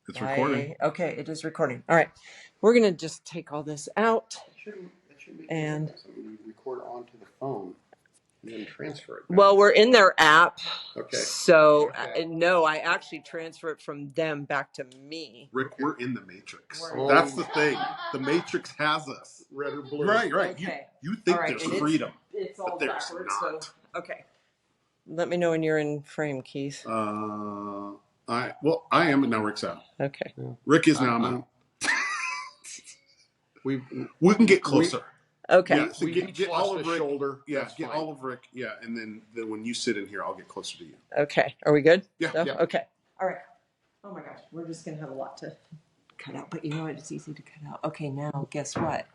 It's recording. Okay, it is recording. All right. We're going to just take all this out. That shouldn't be And you record onto the phone and then transfer it back. well, we're in their app. Okay. So, no, I actually transfer it from them back to me. Rick, we're in the Matrix. Oh. That's the thing. The Matrix has us. Red or blue. Right. Okay. You think All right, there's and freedom. It's all but there's backwards. not. So, okay. Let me know when you're in frame, Keith. I am, but now Rick's out. Okay. Rick is now out. We can get closer. Okay. Yeah, so we get all of Rick. shoulder. Yeah, That's get fine. all of Rick. Yeah, and then when you sit in here, I'll get closer to you. Okay. Are we good? Yeah. So, Yeah. Okay. All right. Oh my gosh. We're just going to have a lot to cut out, but you know what? It's easy to cut out. Okay. Now, guess what?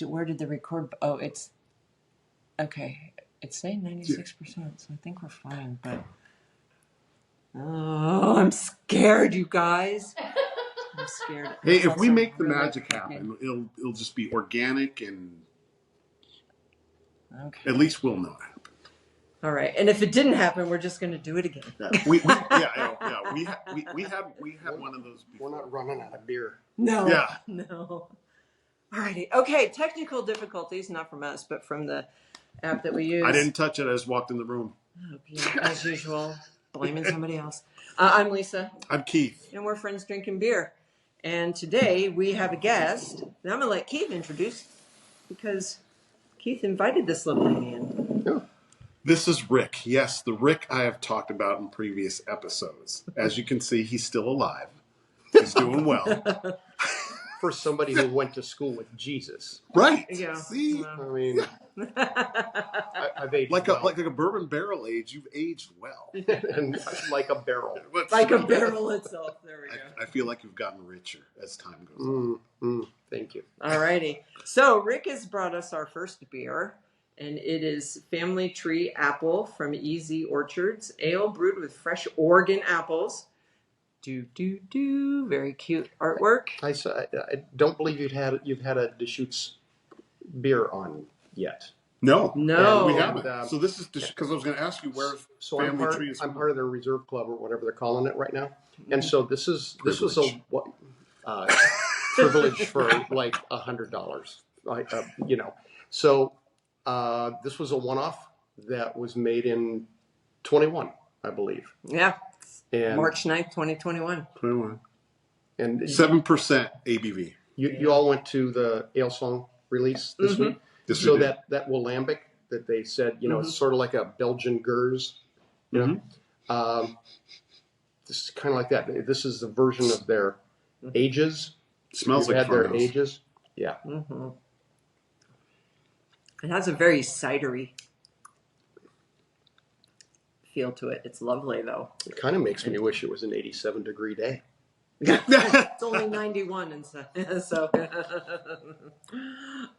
Where did the record? Oh, it's okay. It's saying 96%, so I think we're fine, but oh, I'm scared, you guys. I'm scared. Hey, if we make the magic happen, it'll just be organic, and okay. At least we'll know it happened. All right, and if it didn't happen, we're just going to do it again. Yeah, we had one of those before. We're not running out of beer. No. Yeah. No. All righty. Okay, technical difficulties, not from us, but from the app that we use. I didn't touch it. I just walked in the room. Oh, yeah, as usual, blaming somebody else. I'm Lisa. I'm Keith. And we're friends drinking beer. And today we have a guest. And I'm going to let Keith introduce because Keith invited this lovely man. Yeah. This is Rick. Yes, the Rick I have talked about in previous episodes. As you can see, he's still alive. He's doing well. For somebody who went to school with Jesus. Right. Yeah. See? I mean, I've aged like well. like a bourbon barrel age, you've aged well. And like a barrel. Like a barrel itself. There we go. I feel like you've gotten richer as time goes on. Thank you. All righty. So Rick has brought us our first beer, and it is Family Tree Apple from Easy Orchards. Ale brewed with fresh Oregon apples. Very cute artwork. I don't believe you've had a Deschutes beer on yet. No, No. we haven't. So this is because I was going to ask you where Family Tree is. I'm part of their reserve club or whatever they're calling it right now, and so this was a privilege for like $100, So this was a one-off that was made in 21, I believe. Yeah. And March 9th, 2021. 21. And 7% ABV. You all went to the Ale Song release this week. So that Willambic that they said, it's sort of like a Belgian Gers. This is kind of like that. This is the version of their ages. It smells like their ages. Yeah. Mm-hmm. It has a very cidery feel to it. It's lovely, though. It kind of makes me wish it was an 87-degree day. It's only 91 and so.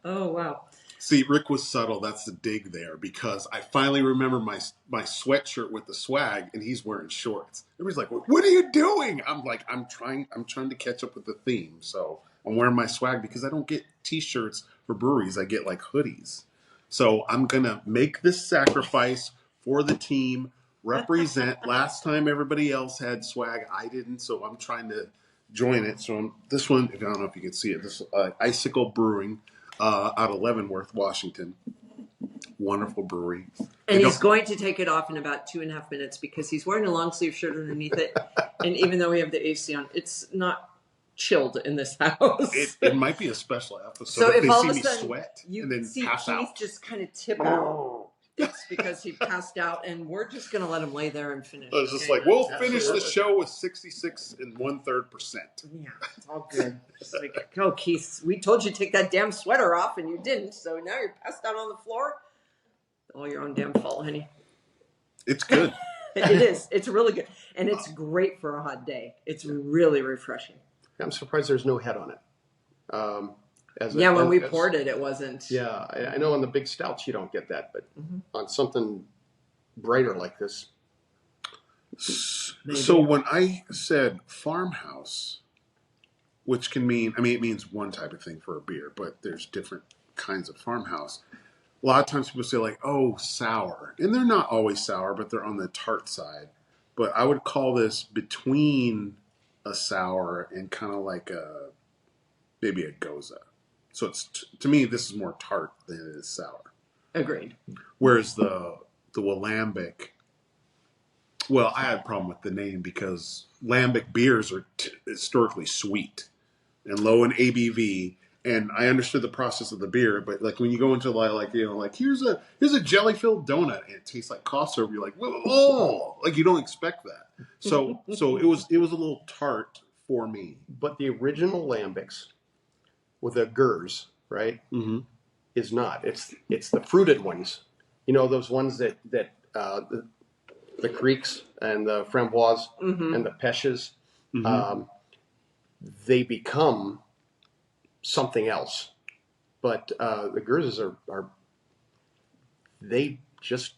Oh, wow. See, Rick was subtle. That's the dig there, because I finally remember my sweatshirt with the swag, and he's wearing shorts. Everybody's like, "What are you doing?" I'm like, I'm trying to catch up with the theme. So I'm wearing my swag because I don't get T-shirts for breweries. I get like hoodies. So I'm gonna make this sacrifice for the team. Represent. Last time everybody else had swag, I didn't, so I'm trying to join it. So this one, I don't know if you can see it. This Icicle Brewing out of Leavenworth, Washington. Wonderful brewery. And he's going to take it off in about 2.5 minutes because he's wearing a long sleeve shirt underneath it. And even though we have the AC on, it's not chilled in this house. It might be a special episode. So if they all see of a me sudden sweat you and then see pass Keith out. just kind of tip out. It's because he passed out, and we're just going to let him lay there and finish. I was just like, we'll finish the show with 66 1/3%. Yeah, it's all good. It's like, oh, Keith, we told you to take that damn sweater off, and you didn't, so now you're passed out on the floor. All your own damn fault, honey. It's good. It is. It's really good. And it's great for a hot day. It's really refreshing. I'm surprised there's no head on it. When we poured it, it wasn't. Yeah, I know on the big stouts you don't get that, but on something brighter like this. So when I said farmhouse, which can mean, it means one type of thing for a beer, but there's different kinds of farmhouse. A lot of times people say like, oh, sour. And they're not always sour, but they're on the tart side. But I would call this between a sour and kind of like maybe a goza. So it's to me, this is more tart than it is sour. Agreed. Whereas the Lambic, well, I had a problem with the name because Lambic beers are historically sweet and low in ABV. And I understood the process of the beer, but like when you go into like here's a jelly filled donut and it tastes like cough syrup, you're like, oh, like you don't expect that. So it was a little tart for me. But the original lambics with the gers, right, Mm-hmm. is not. It's the fruited ones. You know, those ones that the creeks and the framboise and the pêches, they become something else. But the gers are they just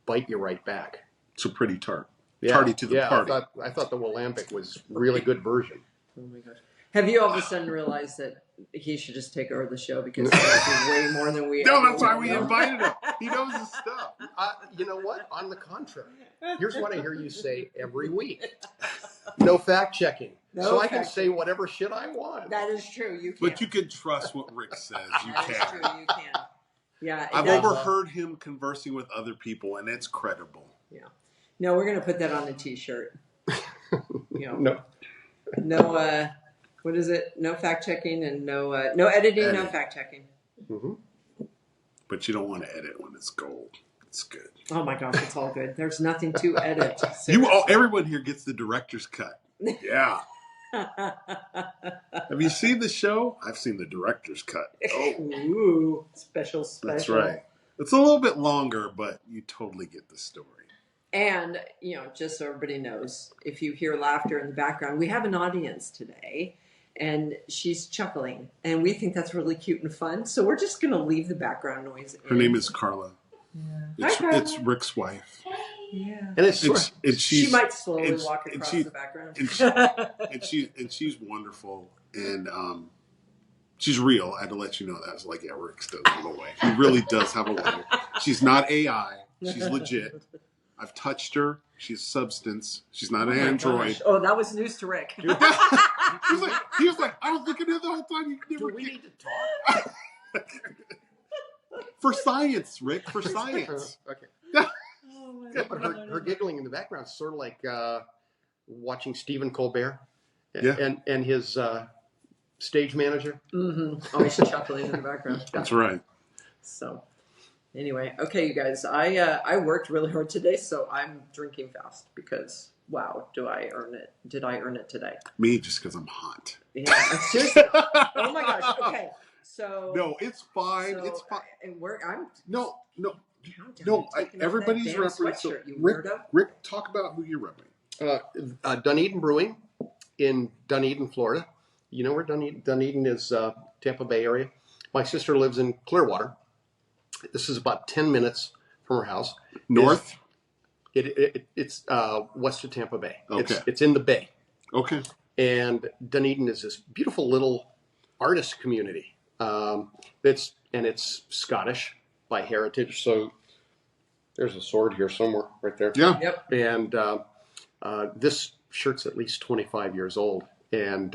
bite you right back. So pretty tart. Yeah, Tardy to the party. I thought the Willambic was really good version. Oh my gosh. Have you all of a sudden realized that he should just take over the show because he knows way more than we No, that's why we invited him. He knows his stuff. You know what? On the contrary, here's what I hear you say every week. No fact checking. So I can say whatever shit I want. That is true. You can. But you can trust what Rick says. You That is can. true. You can. Yeah. I've that's- overheard him conversing with other people, and it's credible. Yeah. No, we're gonna put that on the T-shirt. You know, No. no. What is it? No fact checking and no editing, no fact checking. Mm-hmm. But you don't want to edit when it's gold. It's good. Oh my gosh, it's all good. There's nothing to edit. Everyone here gets the director's cut. Yeah. Have you seen the show? I've seen the director's cut. Oh, Ooh, special. that's right. It's a little bit longer, but you totally get the story. And, just so everybody knows, if you hear laughter in the background, we have an audience today, and she's chuckling, and we think that's really cute and fun. So we're just going to leave the background noise in. Her name is Carla. Yeah. Hi, Carla. It's Rick's wife. Yeah. And She might slowly walk across the background. And she's wonderful, and she's real. I had to let you know that. I was like, yeah, Rick's does have a way. He really does have a way. She's not AI. She's legit. I've touched her. She's substance. She's not an android. Gosh. Oh, that was news to Rick. he was like, I was looking at it the whole time. Do we need to talk? For science, Rick. For science. Okay. Oh my Yeah, but her giggling in the background is sort of like watching Stephen Colbert and his stage manager. Mm-hmm. Always chuckling in the background. That's right. So, anyway, okay, you guys. I worked really hard today, so I'm drinking fast because wow, did I earn it today? Me, just because I'm hot. Yeah, seriously. Oh my gosh. Okay, so no, it's fine. So, it's fine. And I'm no. taking off Everybody's that damn referencing. sweatshirt, you Rick, weirdo. Rick, talk about who you're repping. Dunedin Brewing in Dunedin, Florida. You know where Dunedin is, Tampa Bay area. My sister lives in Clearwater. This is about 10 minutes from her house. North? It's west of Tampa Bay. Okay. It's in the bay. Okay. And Dunedin is this beautiful little artist community. It's Scottish by heritage. So there's a sword here somewhere, right there. Yeah. Yep. And this shirt's at least 25 years old. And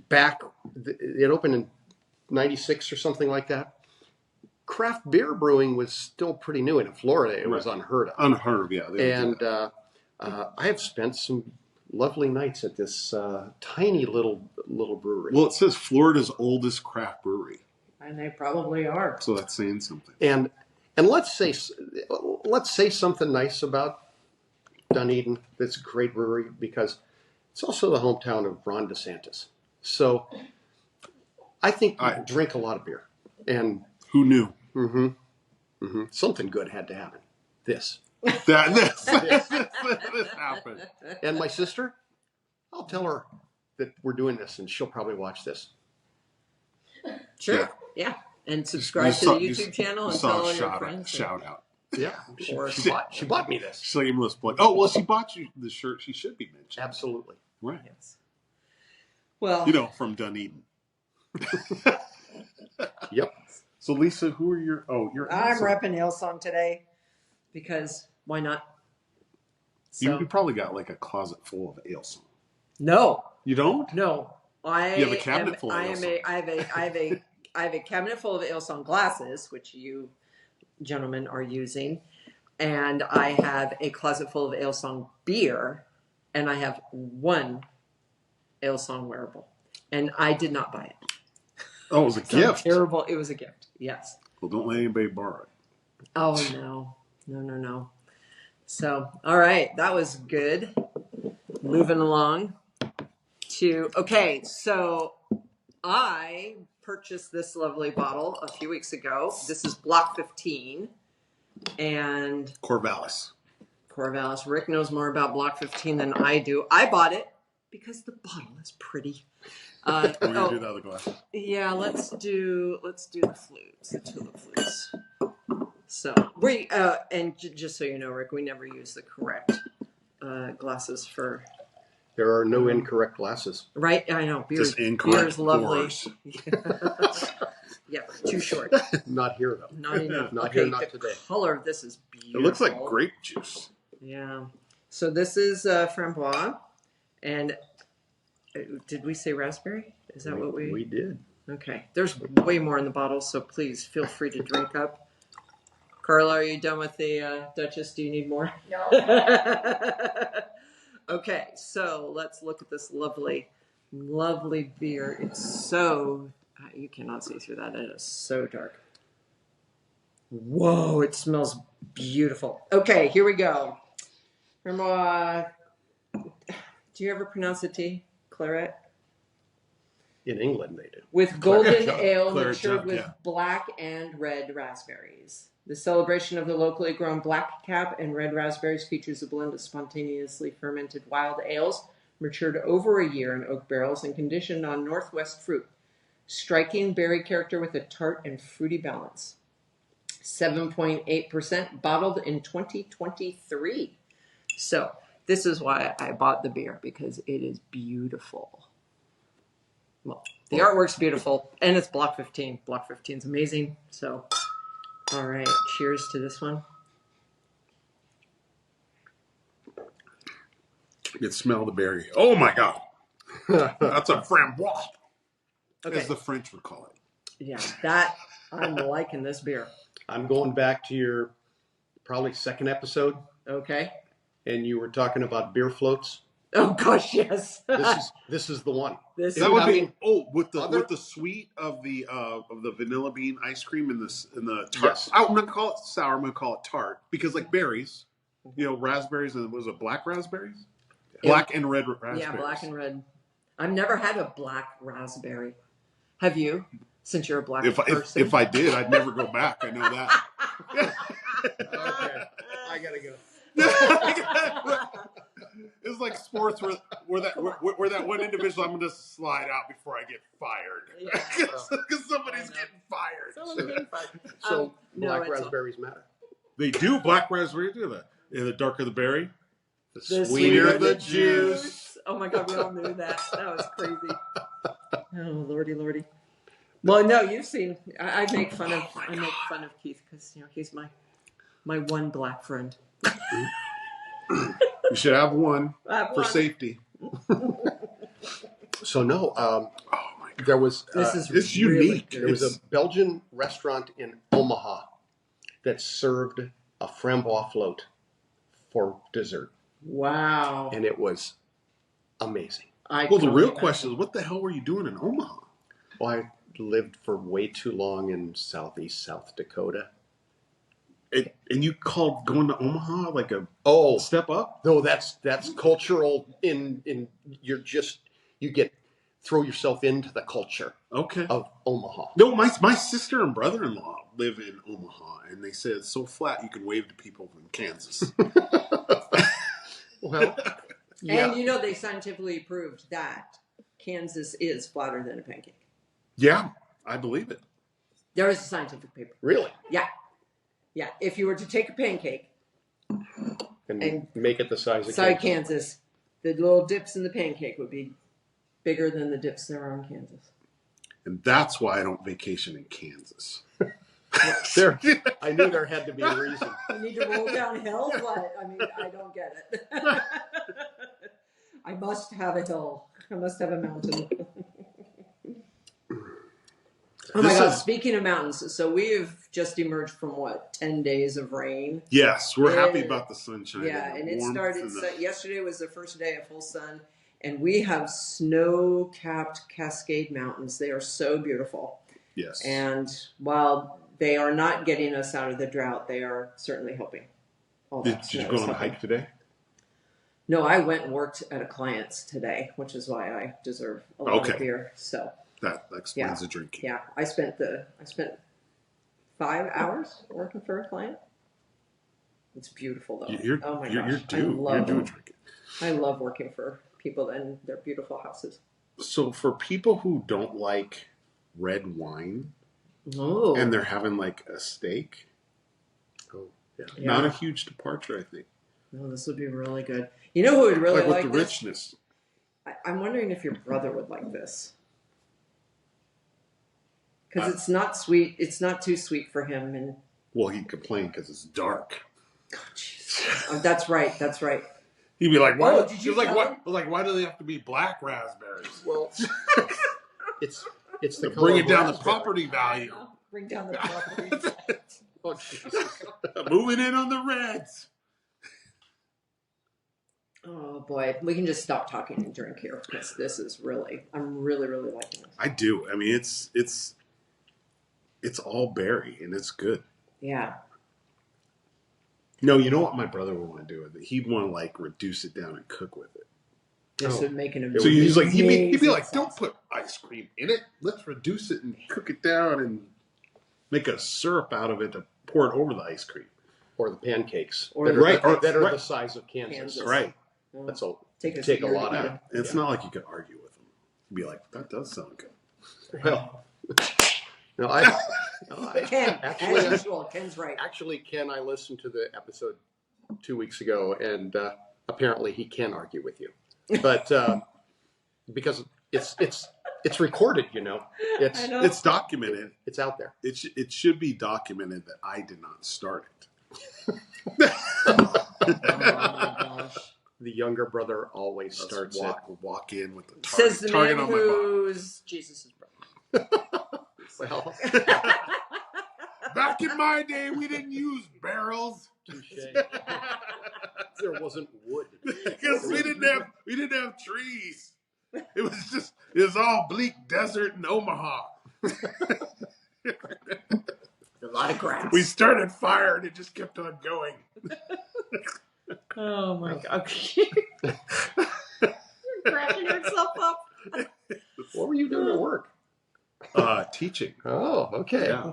it opened in 96 or something like that. Craft beer brewing was still pretty new. And in Florida, it was unheard of. Unheard of, yeah. And I have spent some lovely nights at this tiny little brewery. Well, it says Florida's oldest craft brewery. And they probably are. So that's saying something. And let's say something nice about Dunedin. That's a great brewery because it's also the hometown of Ron DeSantis. So I think you drink a lot of beer. And who knew? Something good had to happen. This happened. And my sister, I'll tell her that we're doing this, and she'll probably watch this. Sure. Yeah. And subscribe to the YouTube channel and tell all your friends. Shout out. Yeah. She bought me this. Shameless plug. Oh, well, she bought you the shirt. She should be mentioned. Absolutely. Right. Yes. Well, from Dunedin. Yep. So, Lisa, who are your... Oh, you're... I'm repping Hillsong today because why not? So, You probably got like a closet full of ale songs. No. You don't? No. You have a cabinet full of I Ailsong. have a cabinet full of Ailsong glasses, which you gentlemen are using, and I have a closet full of Ailsong beer, and I have one Ailsong wearable, and I did not buy it. Oh, it was a gift. Terrible. It was a gift. Yes. Well, don't let anybody borrow it. Oh no. No. So, all right, that was good. Moving along to okay, so I purchased this lovely bottle a few weeks ago. This is Block 15 and Corvallis. Rick knows more about Block 15 than I do. I bought it because the bottle is pretty. We're gonna do the other glass. Yeah, let's do the flutes, the tulip flutes. So we and just so you know, Rick, we never use the correct glasses for. There are no incorrect glasses. Right, I know. Just incorrect beer is lovely. Yeah, too short. Not here though. Not enough. Not okay, here, not the today. color of this is beautiful. It looks like grape juice. Yeah. So this is Framboise, and did we say raspberry? Is that what we? We did. Okay. There's way more in the bottle, so please feel free to drink up. Carla, are you done with the Duchess? Do you need more? No. Okay, so let's look at this lovely beer. It's so, you cannot see through that. It is so dark. Whoa, it smells beautiful. Okay, here we go. Do you ever pronounce it T? Claret? In England, they do. With golden jug. ale Claret matured jug, with yeah. black and red raspberries. The celebration of the locally grown black cap and red raspberries features a blend of spontaneously fermented wild ales matured over a year in oak barrels and conditioned on Northwest fruit. Striking berry character with a tart and fruity balance. 7.8% bottled in 2023. So this is why I bought the beer, because it is beautiful. Well, the artwork's beautiful, and it's Block 15. Block 15 is amazing. So, all right, cheers to this one. You can smell the berry. Oh my God. That's a framboise, as the French would call it. Yeah, that, I'm liking this beer. I'm going back to your probably second episode, Okay. and you were talking about beer floats. Oh gosh, yes. This is the one. This That would I be mean, with other- the sweet of the vanilla bean ice cream in the tart. Yes. I'm not gonna call it sour. I'm gonna call it tart, because like berries, raspberries, and was it black raspberries? Black and red raspberries. Yeah, black and red. I've never had a black raspberry. Have you? Since you're a black person. If I did, I'd never go back. I know that. Okay, I gotta go. It's like sports where that one individual, I'm going to slide out before I get fired. Because somebody's getting fired. Someone's getting fired. So No, black it's raspberries matter. They do. Black raspberry do that. And the darker the berry, The sweeter the juice. Oh my God, we all knew that. That was crazy. Oh lordy. Well, no, you've seen. I make fun of. I make fun of Keith because he's my one black friend. You should have one for safety. So no, Oh my God. there was It's really unique. good. there was a Belgian restaurant in Omaha that served a framboise float for dessert, Wow. and it was amazing. Well, the real question is, what the hell were you doing in Omaha? Well, I lived for way too long in southeast South Dakota. And you called going to Omaha like a Oh, step up? no, that's cultural. In you throw yourself into the culture Okay. of Omaha. No, my sister and brother-in-law live in Omaha, and they said it's so flat you can wave to people in Kansas. Well, yeah. And they scientifically proved that Kansas is flatter than a pancake. Yeah, I believe it. There is a scientific paper. Really? Yeah. If you were to take a pancake, And make it the size of sorry, Kansas. Kansas, the little dips in the pancake would be bigger than the dips there are in Kansas. And that's why I don't vacation in Kansas. There, I knew there had to be a reason. You need to roll downhill? What? I mean, I don't get it. must have a hill. I must have a mountain. Oh my God, speaking of mountains, so we've just emerged from 10 days of rain? Yes, we're happy about the sunshine. Yeah, and it started, yesterday was the first day of full sun, and we have snow-capped Cascade Mountains. They are so beautiful. Yes. And while they are not getting us out of the drought, they are certainly helping. Did you go on a hike today? No, I went and worked at a client's today, which is why I deserve a lot of beer. So that explains the drinking. Yeah, I spent 5 hours working for a client. It's beautiful though. Oh my gosh, you're doing drinking. I love working for people and their beautiful houses. So for people who don't like red wine, and they're having like a steak, not a huge departure, I think. No, this would be really good. You know who would really like with the richness? I'm wondering if your brother would like this. Because it's not sweet. It's not too sweet for him. And well, he'd complain because it's dark. Oh, that's right. That's right. He'd be like, "Why? Why do they have to be black raspberries?" Well, it's the bring it down the property value. Bring down the property. Oh, Jesus. Moving in on the reds. Oh boy, we can just stop talking and drink here because this is I'm really liking this. I do. I mean, it's all berry and it's good. Yeah. No, you know what my brother would want to do with it? He'd want to like reduce it down and cook with it. This would make an amazing. So he's like, he'd be like, don't put ice cream in it. Let's reduce it and cook it down and make a syrup out of it to pour it over the ice cream. Or the pancakes. That are the size of Kansas. Right. That's take a lot out. It's not like you could argue with him. You'd be like, that does sound good. Well, no, Ken, as usual, Ken's right. Actually, Ken, I listened to the episode 2 weeks ago, and apparently he can argue with you, but because it's recorded, you know, it's documented. It's out there. It should be documented that I did not start it. Oh my gosh. The younger brother always starts walk in with the says the man who's Jesus' brother. Well, back in my day, we didn't use barrels. There wasn't wood because we didn't have trees. It was all bleak desert in Omaha. A lot of grass. We started fire and it just kept on going. Oh my God. You're cracking yourself up. What were you doing at work? Teaching. Oh, okay. Yeah.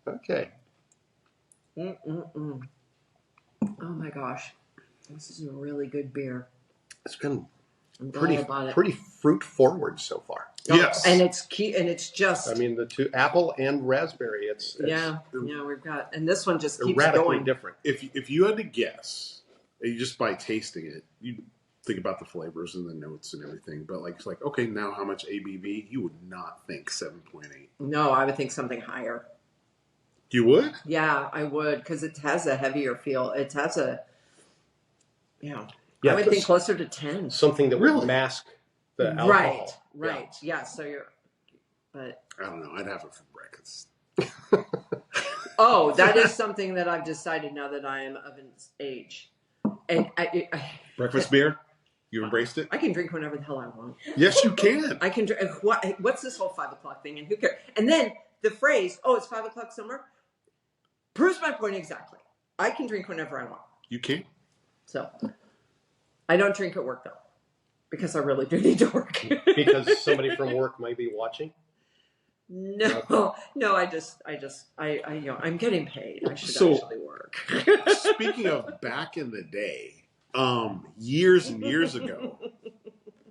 Okay. Oh my gosh. This is a really good beer. It's been I'm glad I bought it. pretty fruit forward so far. Yes. And it's key, and it's just. I mean, the two apple and raspberry. It's we've got, and this one just keeps radically going. different. If you had to guess, you just by tasting it, you think about the flavors and the notes and everything. But it's like, okay, now how much ABV? You would not think 7.8. No, I would think something higher. You would? Yeah, I would, because it has a heavier feel. It has a, Yeah, I would think closer to 10. Something that would mask the alcohol. Right. Yeah, so but. I don't know. I'd have it for breakfast. Oh, that is something that I've decided now that I am of an age. And breakfast beer? You embraced it? I can drink whenever the hell I want. Yes, you can. I can drink. What's this whole 5 o'clock thing? And who cares? And then the phrase, "Oh, it's 5 o'clock somewhere," proves my point exactly. I can drink whenever I want. You can. So, I don't drink at work though, because I really do need to work. Because somebody from work might be watching. No, I'm getting paid. I should actually work. Speaking of back in the day, years and years ago,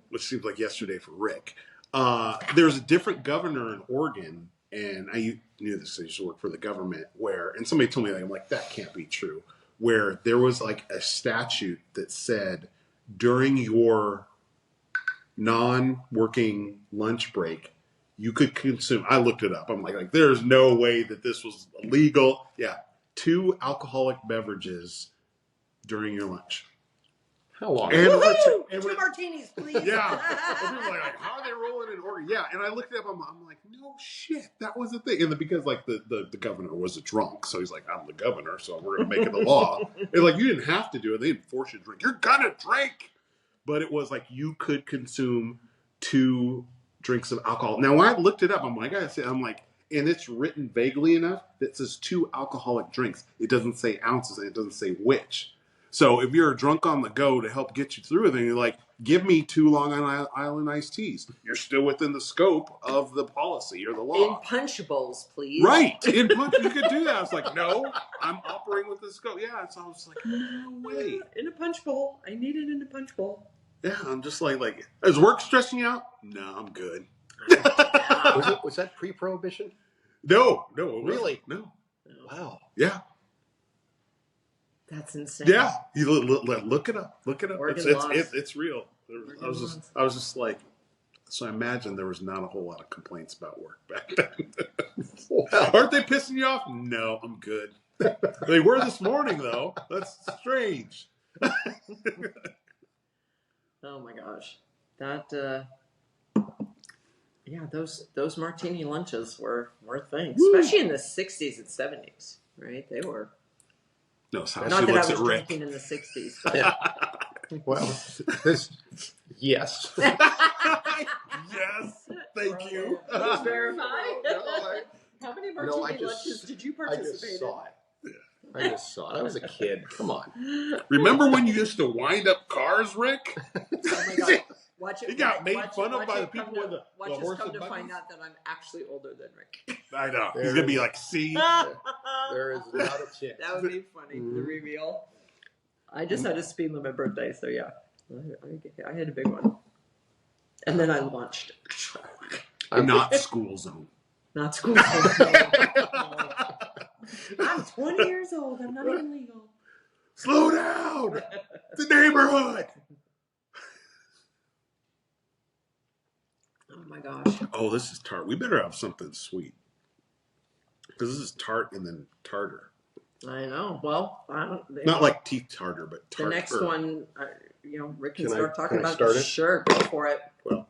which seems like yesterday for Rick, there was a different governor in Oregon, and I knew this. I used to work for the government, and somebody told me that. I'm like, that can't be true. Where there was like a statute that said during your non-working lunch break, you could consume. I looked it up. I'm like, there's no way that this was illegal. Yeah, 2 alcoholic beverages during your lunch. How long? And Two martinis, please. yeah. And people are like, how are they rolling in Oregon? Yeah. And I looked it up. I'm like, no shit, that was a thing. And because like the governor was a drunk, so he's like, I'm the governor, so we're gonna make it the law. And like, you didn't have to do it. They didn't force you to drink. You're gonna drink. But it was like you could consume 2 drinks of alcohol. Now when I looked it up, I'm like, and it's written vaguely enough that it says 2 alcoholic drinks. It doesn't say ounces and it doesn't say which. So if you're drunk on the go to help get you through it, then you're like, give me 2 Long Island iced teas. You're still within the scope of the policy or the law. In punch bowls, please. Right. In punch, you could do that. I was like, no, I'm operating with the scope. Yeah. So I was like, no way. In a punch bowl. I need it in a punch bowl. Yeah. I'm just like, is work stressing you out? No, I'm good. Was that pre-prohibition? No. Really? No. Wow. Yeah. That's insane. Yeah. You look it up. Look it up. Oregon It's real. I was just like, so I imagine there was not a whole lot of complaints about work back then. Wow. Aren't they pissing you off? No, I'm good. They were this morning though. That's strange. Oh my gosh. That yeah, those martini lunches were things. Woo. Especially in the 60s and 70s, right? They were. No, it's how Not she that looks I was at Rick. drinking in the 60s. But Yeah. Well, yes. Yes, thank you. Please verify. No, How many martini lunches did you participate in? I just saw it. I was a kid. Come on. Remember when you used to wind up cars, Rick? Oh my God. Watch it. He got made watch fun it, of by the watch it people come with to- the Watch us horse come and to find buggies. out that I'm actually older than Rick. I know. He's gonna be like, see. There is not a chance. That would be funny. The reveal. I just had a speed limit birthday, so yeah, I had a big one, and then I launched. I'm not school zone. Not school. I'm 20 years old. I'm not even legal. Slow down. The neighborhood. Oh my gosh. Oh, this is tart. We better have something sweet. Because this is tart and then tartar. I know. Well, I don't. Not like teeth tartar, but The tartar. next one, Rick can start talking can I about. start it? Sure, go for it. Well,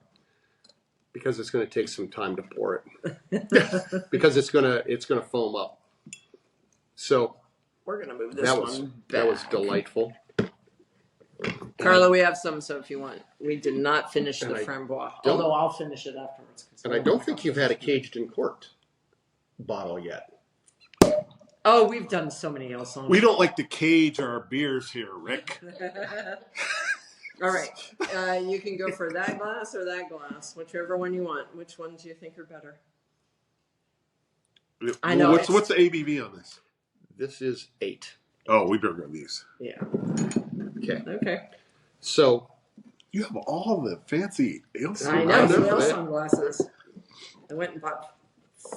because it's going to take some time to pour it. Because it's going to foam up. So We're gonna move this that one that was back. delightful. Carla, we have some, so if you want. We did not finish And the I framboise, don't- although I'll finish it afterwards. And I don't think you've had a caged and corked bottle yet. Oh, we've done so many else on. We don't like to cage our beers here, Rick. All right, you can go for that glass or that glass, whichever one you want. Which one do you think are better? I know, What's the ABV on this? This is 8. Oh, we better go these. Yeah. Okay. Okay. So You have all the fancy ale I know. know, Whale right? sunglasses. I went and bought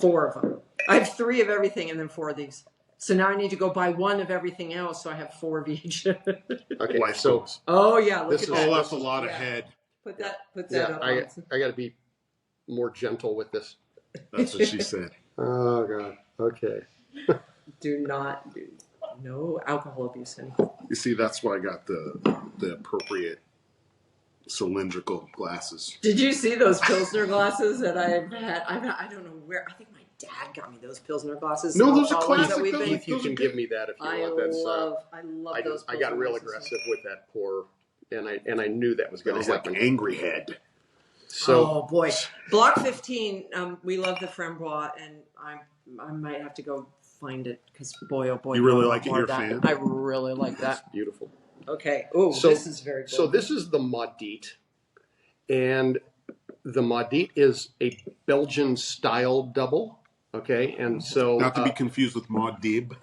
4 of them. I have 3 of everything and then 4 of these. So now I need to go buy 1 of everything else, so I have 4 of each. okay. Life So goals. Oh yeah, look This at is- that. Oh, that's a lot of Yeah. head. Put that yeah, up. I got to be more gentle with this. That's what she said. Oh God. Okay. Do not do no alcohol abuse, honey. You see, that's why I got the appropriate cylindrical glasses. Did you see those Pilsner glasses that I've had? I don't know where. I think my dad got me those Pilsner glasses. No, those are All ones classic. that we've been- If you can give me that, if you I want, that's. love I those. I got Pilsner real glasses. aggressive with that pour, and I knew that was going It's to like happen. an angry head. So Oh boy, Block 15. We love the Framboise, and I might have to go find it because boy, oh boy, You really I like it? want You're a that. fan? I really like that's that. beautiful. Okay. Oh, So- this is very cool. So this is the Maudite, and the Maudite is a Belgian style double. Okay, and so Not to be confused with Maud Dib,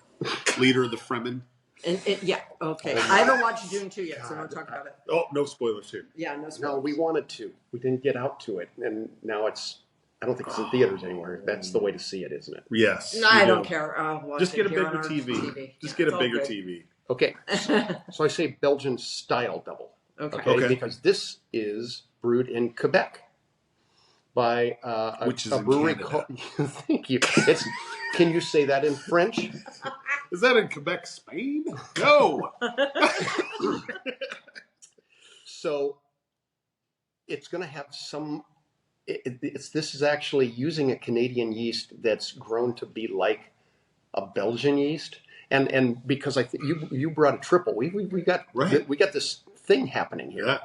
leader of the Fremen. And yeah, okay. Oh, I haven't watched Dune 2 yet, so God. don't talk about it. Oh, no spoilers here. Yeah, no no, spoilers. we wanted to. We didn't get out to it, and now it's. I don't think it's in theaters anymore. That's the way to see it, isn't it? Yes. No, I you don't do. care. I'll watch Just it get a here bigger on our TV. Just Yeah, get it's a all bigger good. TV. Okay, so I say Belgian style double. Okay. Okay. Because this is brewed in Quebec by Which is a in brewery Canada. called. Thank you. Can you say that in French? Is that in Quebec, Spain? No. So it's going to have some. This is actually using a Canadian yeast that's grown to be like a Belgian yeast, and because I think you brought a triple, we got this thing happening here, Yeah.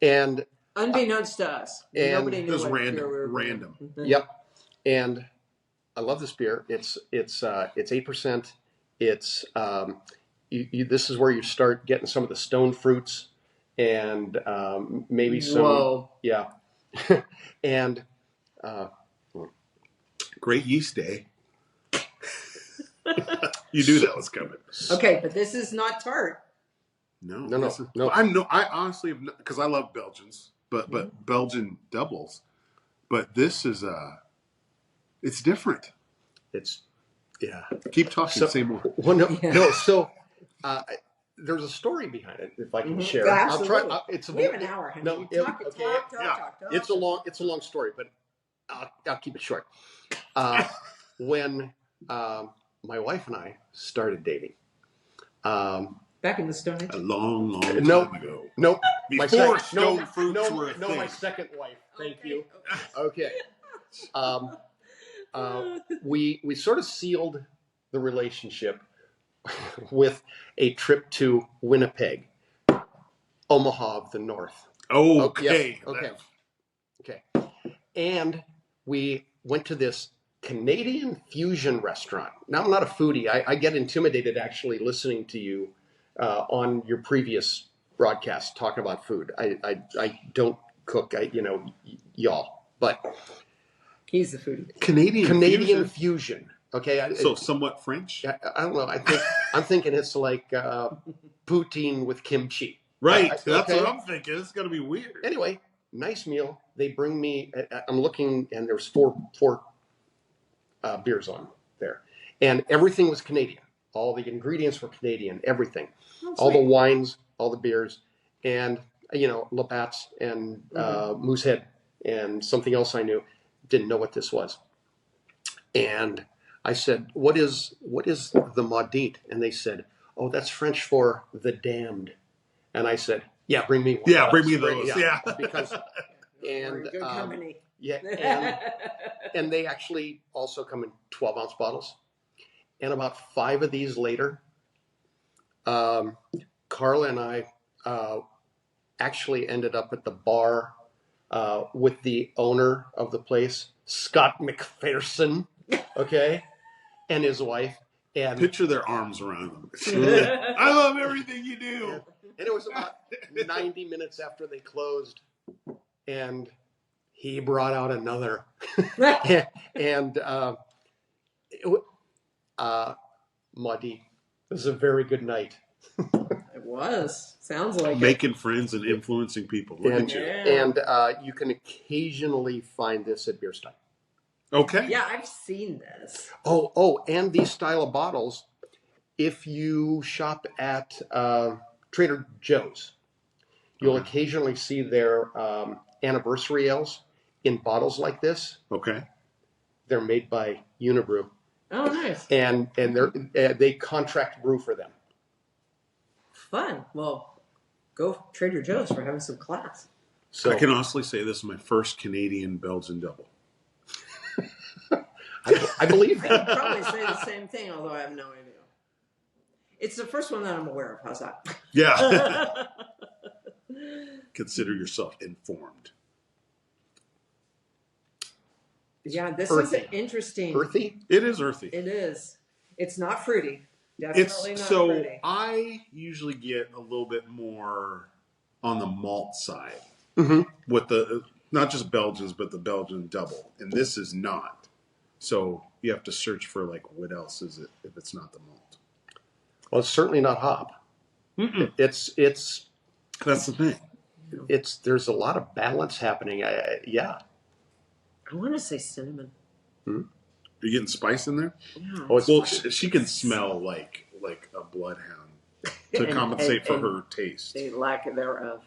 and Unbeknownst to us, and nobody It knew was what random. beer we were Random. brewing. yep, and I love this beer. It's 8%. It's this is where you start getting some of the stone fruits and maybe some Whoa. yeah, and Great yeast day. You knew that was coming. Okay, but this is not tart. No. No. I honestly have because I love Belgians, but Belgian doubles. But this is it's different. It's yeah. Keep talking. Say more. Well, Yeah. no. So there's a story behind it. If I can share, Absolutely. I'll try. We have an hour. Honey. No, Talk. It's a long story, but I'll keep it short. When my wife and I started dating, Back in the Stone Age. A long time ago. Nope. Before stone fruits were a thing. my second wife. Thank Okay, you. Okay. We sort of sealed the relationship with a trip to Winnipeg, Omaha of the North. Oh, okay. Yes, okay. And we went to this Canadian fusion restaurant. Now, I'm not a foodie. I get intimidated actually listening to you on your previous broadcast talking about food. I don't cook, y'all. But He's the foodie. Canadian fusion. Okay. So somewhat French. I don't know. I'm thinking it's like poutine with kimchi. Right. That's what I'm thinking. It's gonna be weird. Anyway, nice meal. They bring me. I'm looking, and there's four beers on there, and everything was Canadian. All the ingredients were Canadian. Everything, all the wines, all the beers, and Labatt's and Moosehead and something else I knew. Didn't know what this was, and I said, "What is the Maudite?" And they said, "Oh, that's French for the damned." And I said, "Yeah, bring me one." Yeah, bring me those. Yeah. Because We're in good company. yeah, and they actually also come in 12-ounce bottles. And about 5 of these later, Carla and I actually ended up at the bar with the owner of the place, Scott McPherson, okay, and his wife. And Picture their arms around them. I love everything you do. And it was about 90 minutes after they closed, and he brought out another. And Maudite, it was a very good night. It was. Sounds like Making friends and influencing people. Look at you. And you can occasionally find this at Beer Stein. Okay. Yeah, I've seen this. Oh, and these style of bottles, if you shop at Trader Joe's, you'll occasionally see their anniversary ales in bottles like this. Okay. They're made by Unibroe. Oh, nice. And they contract brew for them. Fun. Well, go Trader Joe's for having some class. So I can honestly say this is my first Canadian Belgian double. I believe I that. could probably say the same thing, although I have no idea. It's the first one that I'm aware of. How's that? Yeah. Consider yourself informed. Yeah, this Earthy. is interesting. Earthy? It is earthy. It is. It's not fruity. Definitely It's not so fruity. I usually get a little bit more on the malt side Mm-hmm. with the not just Belgians but the Belgian double, and this is not. So you have to search for like what else is it if it's not the malt. Well, it's certainly not hop. Mm-mm. It's That's the thing. there's a lot of balance happening. Yeah. I want to say cinnamon. Are you getting spice in there? Yeah. Oh, it's, Well, she can smell like a bloodhound to And- compensate for and- her taste. The lack thereof.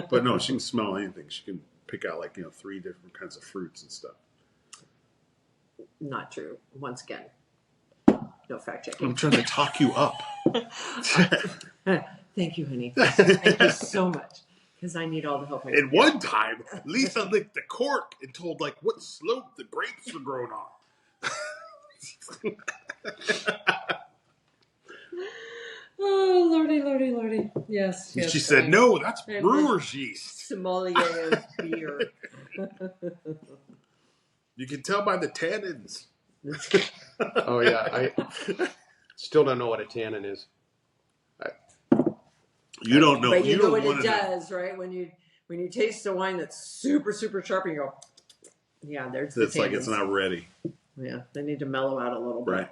But no, she can smell anything. She can pick out 3 different kinds of fruits and stuff. Not true. Once again, no fact checking. I'm trying to talk you up. Thank you, honey. Thank you so much. Because I need all the help I can And one time, Lisa licked the cork and told like what slope the grapes were growing on. Oh, lordy, lordy, lordy. Yes, yes. She said, "No, that's brewer's yeast. Sommelier of beer." You can tell by the tannins." Oh yeah, I still don't know what a tannin is. You don't know. But you know don't what wanna it does, right? When you taste a wine that's super, super sharp, and you go, yeah, there's the It's like it's tannins. not ready. Yeah, they need to mellow out a little bit. Right.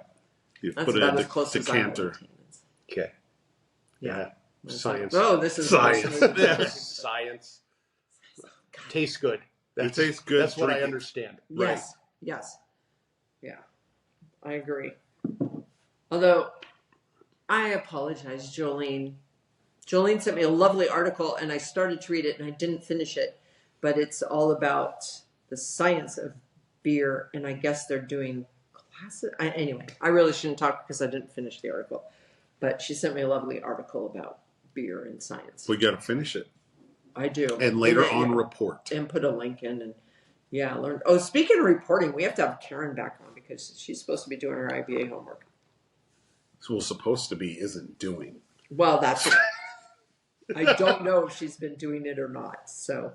You That's put it about in as close as I am to decanter. tannins. Okay. Yeah. Science. Oh, this is Science. Science. Tastes good. It tastes good. That's what I Drink it. understand. Yes. Yes. Yeah. I agree. Although, I apologize, Jolene. Jolene sent me a lovely article, and I started to read it, and I didn't finish it. But it's all about the science of beer, and I guess they're doing classes. Anyway, I really shouldn't talk because I didn't finish the article. But she sent me a lovely article about beer and science. We got to finish it. I do. And later on, report. And put a link in. And yeah, learn. Oh, speaking of reporting, we have to have Karen back on because she's supposed to be doing her IPA homework. So supposed to be isn't doing. Well, that's. I don't know if she's been doing it or not. So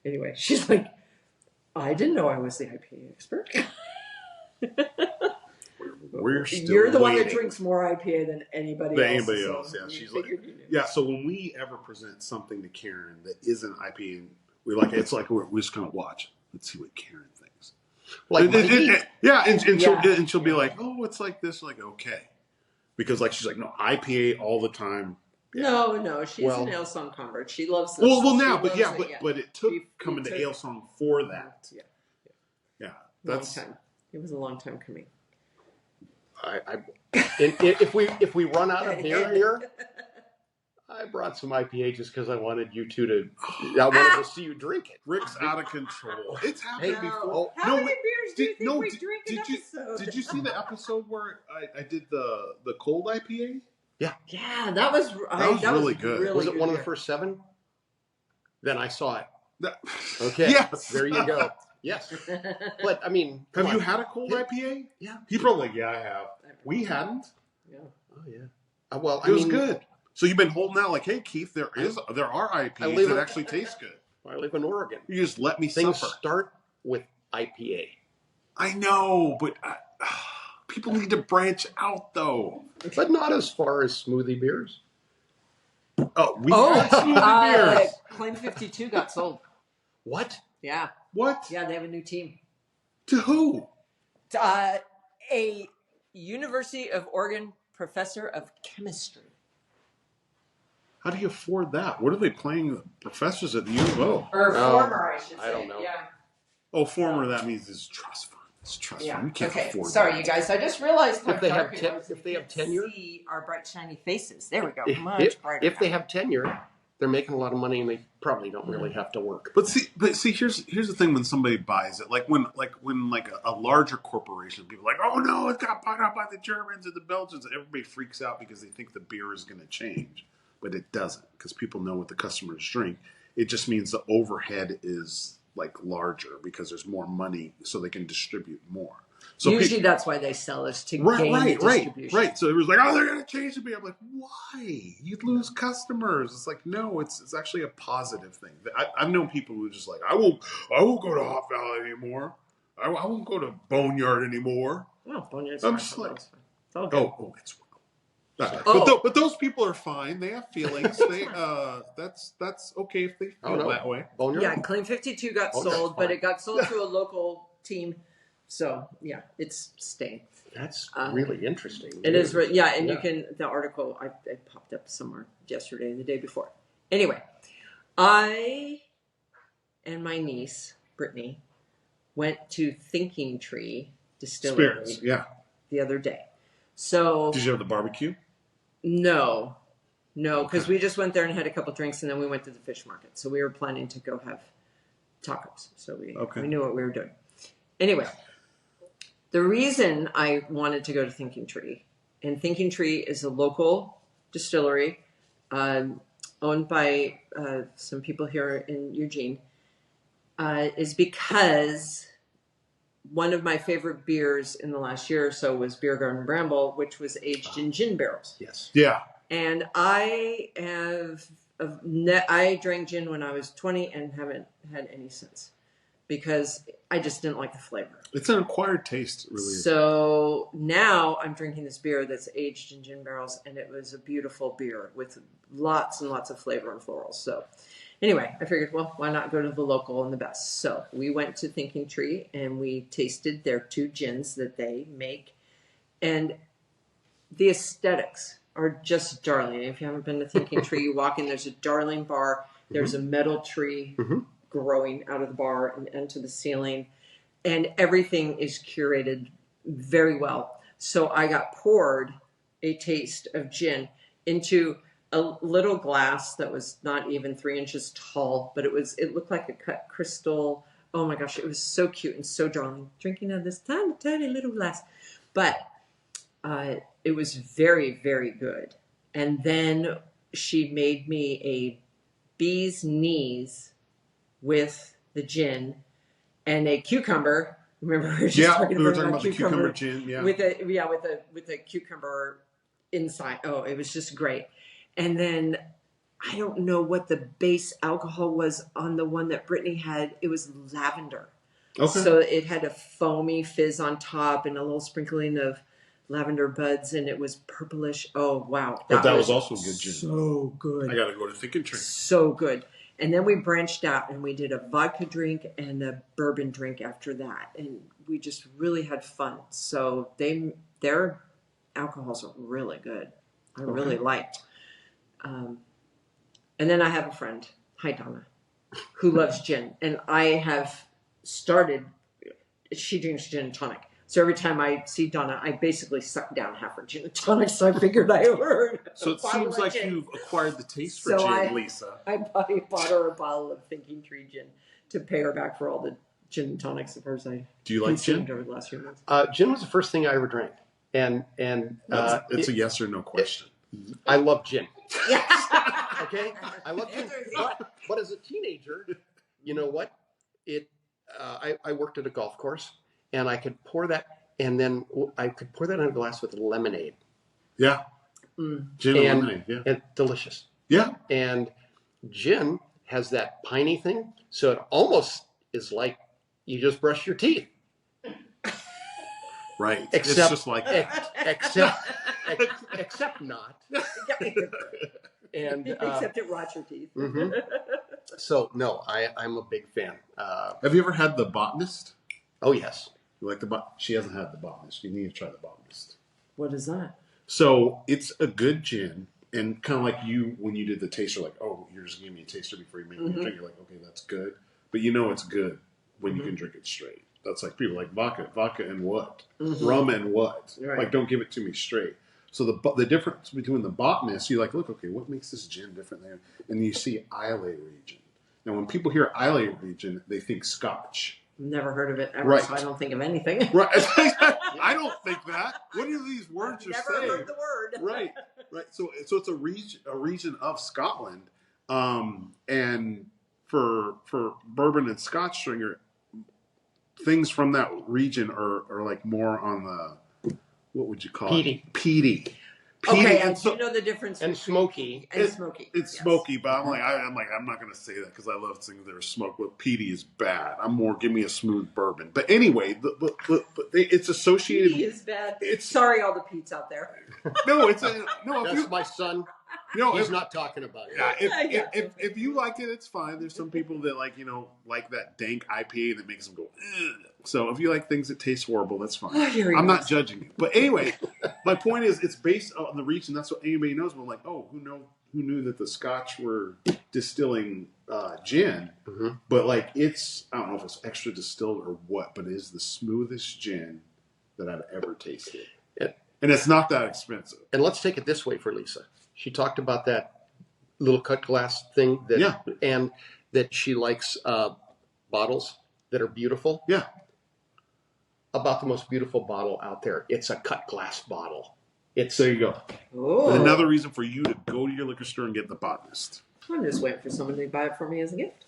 anyway, she's like, I didn't know I was the IPA expert. We're still You're the one that waiting. drinks more IPA than anybody Than else. anybody so else, yeah. you She's like, figured you knew. yeah. So when we ever present something to Karen that isn't IPA, we like it's like we just kind of watch. Let's see what Karen thinks. Like yeah, and she'll be like, oh, it's like this. Like okay, because like she's like, no IPA all the time. No, she's Well- an ale song convert. She loves this. Well, She now, but loves yeah, it, but it took She- coming it to took- Ale Song for that. Yeah, Yeah, long that's time. It was a long time coming. if we run out of beer here, I brought some IPA just because I wanted you two to. I wanted to see you drink it. Rick's out of control. It's happened Hey, before. oh, How many beers do you think we drink an did you episode? did you see the episode where I did the cold IPA? Yeah, that was really good. Really Was it good one of the beer. first 7? Then I saw it. That- Okay. Yes. There you go. Yes. But I mean, Have come you on. had a cold Yeah. IPA? Yeah. He probably like, yeah, I have. We hadn't. Yeah. Oh yeah. Well, It was good. So you've been holding out like, hey Keith, there are IPAs live that in- actually taste good. I live in Oregon. You just let me Things suffer. start with IPA. I know, but people need to branch out though. But not as far as smoothie beers. Oh, we had smoothie beers. Claim 52 got sold. What? Yeah, What? yeah, they have a new team. To who? A University of Oregon professor of chemistry. How do you afford that? What are they playing professors at the U of O? Or Oh, former, I should say. I don't know. Yeah. Oh, former, that means it's trust fund. It's trust fund. You can't Okay. afford Sorry, that. you guys. I just realized how If they have dark it ten- was. if You they have can't tenure? see our bright shiny faces. There we go. If, Much brighter. if they have tenure, they're making a lot of money and they probably don't really have to work. But see, here's the thing: when somebody buys it, like when a larger corporation, people are like, oh no, it got bought out by the Germans and the Belgians. Everybody freaks out because they think the beer is going to change, but it doesn't, because people know what the customers drink. It just means the overhead is like larger because there's more money, so they can distribute more. So usually that's why they sell us to gain the distribution. right. So it was like, oh, they're going to change the beer. I'm like, why? You'd lose customers. It's like, no, it's actually a positive thing. I've known people who are just like, I won't go to Hot Valley anymore. I won't go to Boneyard anymore. Oh, Boneyard's I'm fine. just like, It's all good. oh, it's wrong. Oh. But those people are fine. They have feelings. They that's okay if they feel that way. Boneyard? Yeah, Claim 52 got Oh, that's sold, but fine. it got sold to a local team. So, yeah, it's staying. That's really interesting. It is, and Yeah. you can, the article, I popped up somewhere yesterday and the day before. Anyway, I and my niece, Brittany, went to Thinking Tree Distillery Spirits, yeah. the other day. So, Did you have the barbecue? no, because Okay. we just went there and had a couple drinks and then we went to the fish market. So we were planning to go have tacos. So we knew what we were doing. Anyway, the reason I wanted to go to Thinking Tree, and Thinking Tree is a local distillery. owned by some people here in Eugene, is because one of my favorite beers in the last year or so was Beer Garden Bramble, which was aged in gin barrels. Yes. Yeah. And I drank gin when I was 20 and haven't had any since because I just didn't like the flavor. It's an acquired taste, really. So now I'm drinking this beer that's aged in gin barrels, and it was a beautiful beer with lots and lots of flavor and florals. So anyway, I figured, well, why not go to the local and the best? So we went to Thinking Tree, and we tasted their 2 gins that they make. And the aesthetics are just darling. If you haven't been to Thinking Tree, you walk in, there's a darling bar. There's a metal tree growing out of the bar and into the ceiling. And everything is curated very well. So I got poured a taste of gin into a little glass that was not even 3 inches tall, but it looked like a cut crystal. Oh my gosh, it was so cute and so darling. Drinking out of this tiny, tiny little glass. But it was very, very good. And then she made me a bee's knees with the gin and a cucumber. Remember, we were talking about the cucumber gin. Yeah, with a cucumber inside. Oh, it was just great. And then I don't know what the base alcohol was on the one that Brittany had. It was lavender. Okay. So it had a foamy fizz on top and a little sprinkling of lavender buds, and it was purplish. Oh, wow. But that was also a good gin. So good. I got to go to Thinking Tree. So good. And then we branched out and we did a vodka drink and a bourbon drink after that. And we just really had fun. So their alcohols are really good. I really liked. And then I have a friend, hi Donna, who loves gin. And I have started, she drinks gin and tonic. So every time I see Donna, I basically suck down half her gin and tonic. So I figured I ordered. So it seems like you've acquired the taste for gin, Lisa. I bought her a bottle of Thinking Tree gin to pay her back for all the gin and tonics of hers I Do you like gin? over the last few months. Gin was the first thing I ever drank, and it's a yes or no question. I love gin. Yes. Okay, I love gin. But as a teenager, you know what? I worked at a golf course. And I could pour that, and then I could pour that in a glass with lemonade. Yeah. Gin and lemonade, yeah. And delicious. Yeah. And gin has that piney thing, so it almost is like you just brush your teeth. Right. Except, it's just like that. Except not. And except it rots your teeth. Mm-hmm. So, no, I'm a big fan. Have you ever had the Botanist? Oh, yes. You like she hasn't had the Botanist. You need to try the Botanist. What is that? So it's a good gin, and kind of like you when you did the taster, like, oh, you're just giving me a taster before you make me a drink. You're like, okay, that's good, but you know it's good when you can drink it straight. That's like people like vodka and what, rum and what. Right. Like, don't give it to me straight. So the difference between the Botanist, you like look, okay, what makes this gin different than? And you see Islay region. Now, when people hear Islay region, they think Scotch. Never heard of it ever, so I don't think of anything. Right. I don't think that. What are these words you're saying? Never heard the word. Right. So it's a region of Scotland, and for bourbon and Scotch stringer, things from that region are like more on the, what would you call it? Peaty. Okay, and so you know the difference and smoky. It's smoky, but I'm not going to say that because I love things that are smoked. But peaty is bad. I'm more give me a smooth bourbon. But anyway, it's associated. Peaty is bad. Sorry, all the Pete's out there. No, it's no. That's my son. No, he's not talking about it. Yeah, if you like it, it's fine. There's some people that like that dank IPA that makes them go. Ugh. So if you like things that taste horrible, that's fine. I'm not judging you. But anyway, my point is it's based on the region. That's what anybody knows. But like, oh, who knew that the Scotch were distilling gin? Mm-hmm. But like it's, I don't know if it's extra distilled or what, but it is the smoothest gin that I've ever tasted. And it's not that expensive. And let's take it this way for Lisa. She talked about that little cut glass thing and that she likes bottles that are beautiful. Yeah. About the most beautiful bottle out there. It's a cut glass bottle. There you go. Oh. Another reason for you to go to your liquor store and get the Botanist. I'm just waiting for somebody to buy it for me as a gift.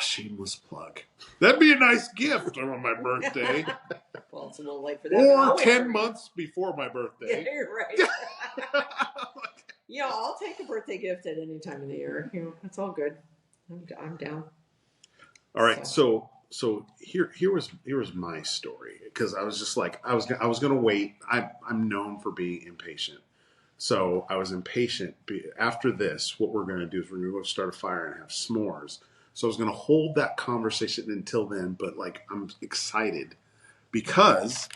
Shameless plug. That'd be a nice gift on my birthday. Well, it's a little late for that. Or 10 months before my birthday. Yeah, you're right. I'll take a birthday gift at any time of the year. It's all good. I'm down. All right, so here was my story, because I was just like, I was gonna wait. I'm known for being impatient, so I was impatient. After this, what we're gonna do is we're gonna go start a fire and have s'mores. So I was gonna hold that conversation until then, but like I'm excited because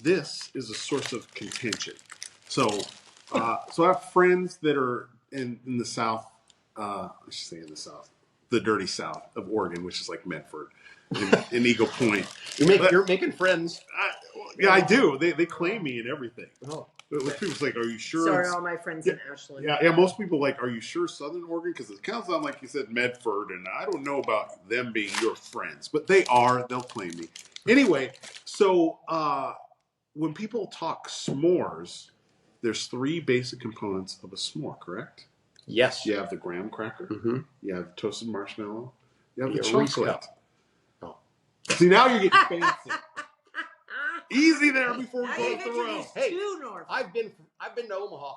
this is a source of contention. So so I have friends that are in the South. I should say in the South, the dirty South of Oregon, which is like Medford and Eagle Point. You're making friends. I do. They claim me and everything. Oh. People's like, are you sure? Sorry, all my friends in Ashland. Yeah. Most people like, are you sure Southern Oregon? Because it kind of sounds like you said Medford, and I don't know about them being your friends, but they are. They'll claim me. Anyway, so when people talk s'mores, there's 3 basic components of a s'more, correct? Yes. You have the graham cracker. Mm-hmm. You have toasted marshmallow. You have The the Reese chocolate. cup. Oh. See, now you're getting fancy. Easy there before we go to the road. Hey, I've been to Omaha.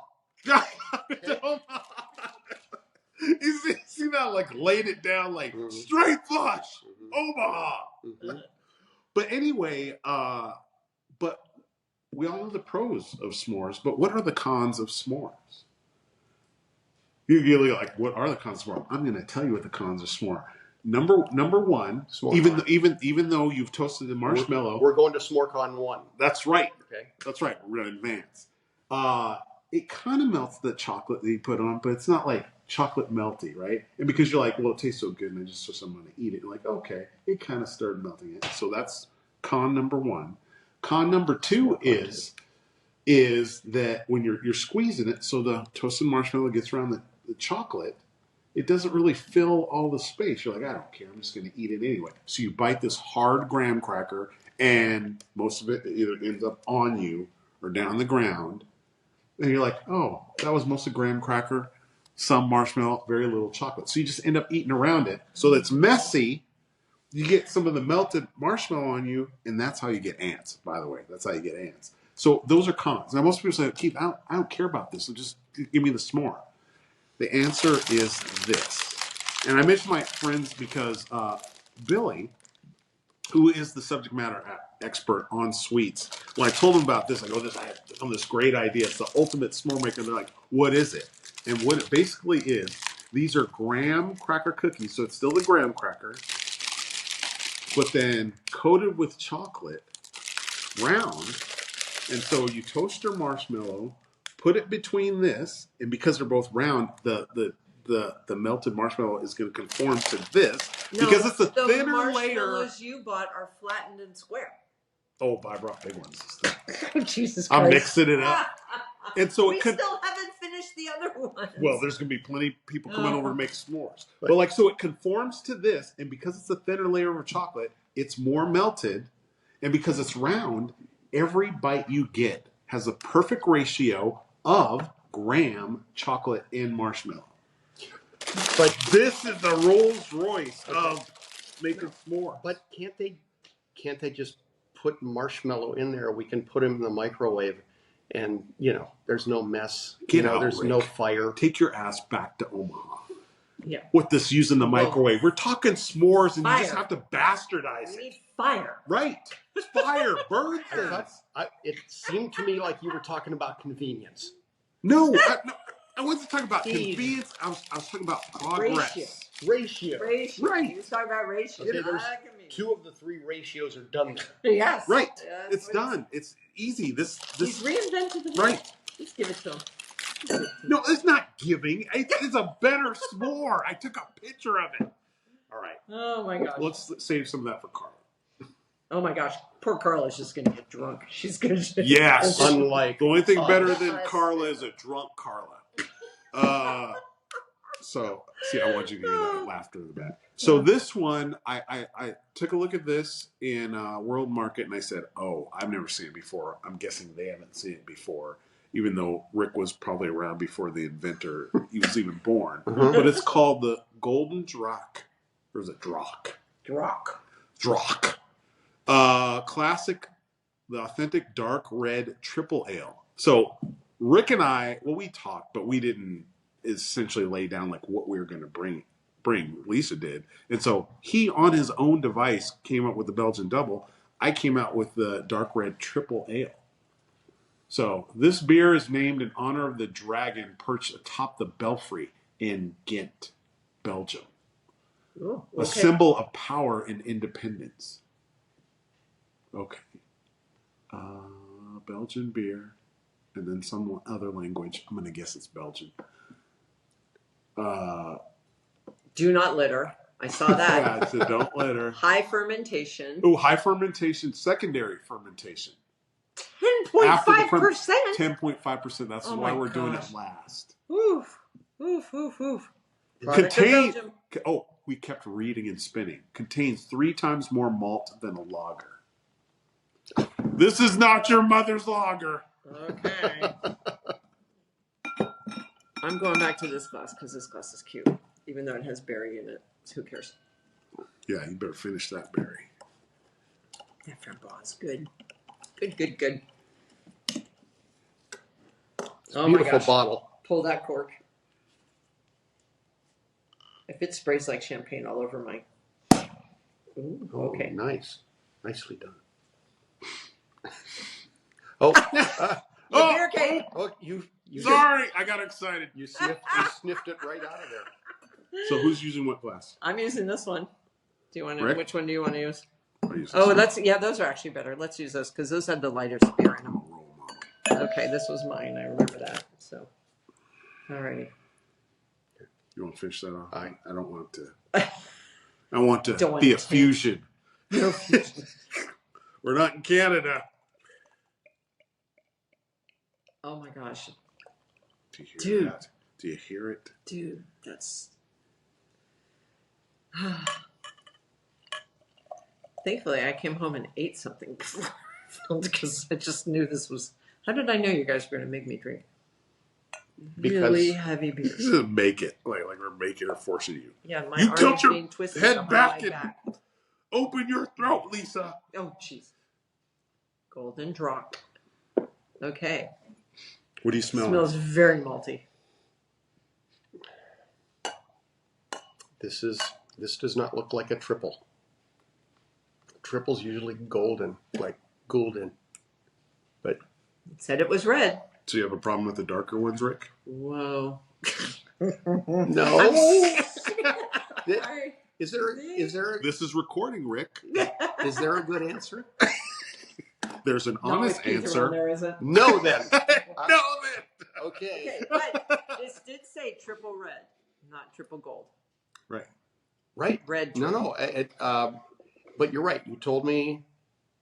You see that, like, laid it down, like, straight flush, Omaha. Mm-hmm. But anyway, but we all know the pros of s'mores, but what are the cons of s'mores? You're like, what are the cons of s'more? I'm going to tell you what the cons of s'more. Number one, even though you've toasted the marshmallow, we're going to S'moreCon 1. That's right. Okay, that's right. We're going to advance. It kind of melts the chocolate that you put on, but it's not like chocolate melty, right? And because you're like, well, it tastes so good, and I just so I'm going to eat it. You're like, okay, it kind of started melting it. So that's con number 1. Con number 2 is that when you're squeezing it, so the toasted marshmallow gets around the chocolate, it doesn't really fill all the space. You're like, I don't care. I'm just going to eat it anyway. So you bite this hard graham cracker, and most of it either ends up on you or down the ground. And you're like, oh, that was mostly graham cracker, some marshmallow, very little chocolate. So you just end up eating around it. So it's messy. You get some of the melted marshmallow on you, and that's how you get ants, by the way. That's how you get ants. So those are cons. Now, most people say, Keith, I don't care about this. So just give me the s'more. The answer is this. And I mention my friends because Billy, who is the subject matter expert on sweets, when I told him about this, I go, I have this great idea. It's the ultimate s'more maker. They're like, what is it? And what it basically is, these are graham cracker cookies. So it's still the graham cracker, but then coated with chocolate, round. And so you toast your marshmallow, put it between this, and because they're both round, the melted marshmallow is going to conform to this because it's a thinner layer. The marshmallows you bought are flattened and square. Oh, I brought big ones. Jesus Christ! I'm mixing it up, and so we still haven't finished the other ones. Well, there's going to be plenty of people coming over to make s'mores, but like so it conforms to this, and because it's a thinner layer of chocolate, it's more melted, and because it's round, every bite you get has a perfect ratio of graham, chocolate, and marshmallow. But this is the Rolls Royce of making s'mores. But can't they just put marshmallow in there? We can put them in the microwave, and there's no mess. There's no fire. Take your ass back to Omaha. Yeah. With this using the microwave, we're talking s'mores, and you just have to bastardize it. We need fire. Right. Fire. Burn things. It seemed to me like you were talking about convenience. No. I wasn't talking about convenience. I was talking about progress. Ratio. Right. You was talking about ratio. Okay, there's 2 of the 3 ratios are done there. Yes. Right. It's done. It's easy. This He's reinvented the wheel. Right. Just give it to him. No, it's not giving. It's a better s'more. I took a picture of it. All right. Oh my gosh. Let's save some of that for Carla. Oh my gosh. Poor Carla's just going to get drunk. She's going to... Yes. Unlike... The only thing better than Carla is a drunk Carla. So, see, I want you to hear that laughter in the back. So this one, I took a look at this in World Market, and I said, oh, I've never seen it before. I'm guessing they haven't seen it before. even though Rick was probably around before the inventor he was even born. But it's called the Golden Draak. Or is it Draak? Draak. Classic, the authentic dark red triple ale. So Rick and I, well, we talked, but we didn't essentially lay down like what we were going to bring. Lisa did. And so he, on his own device, came up with the Belgian double. I came out with the dark red triple ale. So this beer is named in honor of the dragon perched atop the belfry in Ghent, Belgium. Ooh, a symbol of power and independence. Okay. Belgian beer, and then some other language. I'm going to guess it's Belgian. Do not litter. I saw that. Yeah, so don't litter. High fermentation. Oh, high fermentation, secondary fermentation. 10.5%? 10.5%. That's why we're doing it last. Oof. Oof, oof, oof. We kept reading and spinning. Contains 3 times more malt than a lager. This is not your mother's lager. Okay. I'm going back to this glass because this glass is cute, even though it has berry in it. So who cares? Yeah, you better finish that berry. That framboise, good. Good. Oh my Beautiful gosh. bottle. Pull that cork. If it sprays like champagne all over my... Ooh, okay. Oh, nice. Nicely done. Oh. Beer cake. You Sorry, I got excited. You sniffed it right out of there. So who's using what glass? I'm using this one. Do you want to? Rick? Which one do you want to use? I'll use this one. Those are actually better. Let's use those because those had the lightest beer in them. Okay, this was mine. I remember that. So, alrighty. You want to finish that off? I don't want to. I want to Don't want be to a fusion. No fusion. We're not in Canada. Oh my gosh. Do you hear Dude. that? Do you hear it? Dude, that's... Thankfully, I came home and ate something before because I just knew this was... How did I know you guys were going to make me drink really heavy beers? Just make it. Like we're making or forcing you. Yeah, my You arm tilt is your being twisted head behind back my and back. open your throat, Lisa. Oh, jeez. Golden Draak. Okay. What do you smell? Smells very malty. This does not look like a triple. Triple's usually golden, like golden. But It said it was red. So you have a problem with the darker ones, Rick? Whoa. no. Is there This is recording, Rick. is there a good answer? There's an honest answer. There isn't. No then. No then. Okay. Okay, but this did say triple red, not triple gold. Right. Red. No. But you're right. You told me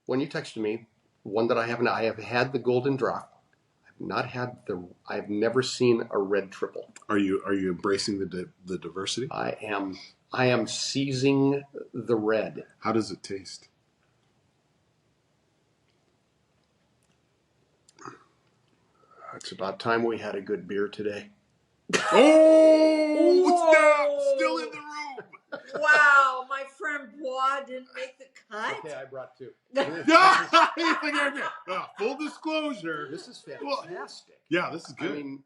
when you texted me one that I haven't. I have had the Golden Draak. I've never seen a red triple. Are you embracing the diversity? I am seizing the red. How does it taste? It's about time we had a good beer today. Oh, snap! Still in the room. Wow, my framboise didn't make the cut. Okay, I brought 2. Full disclosure. This is fantastic. Yeah, this is good. I mean,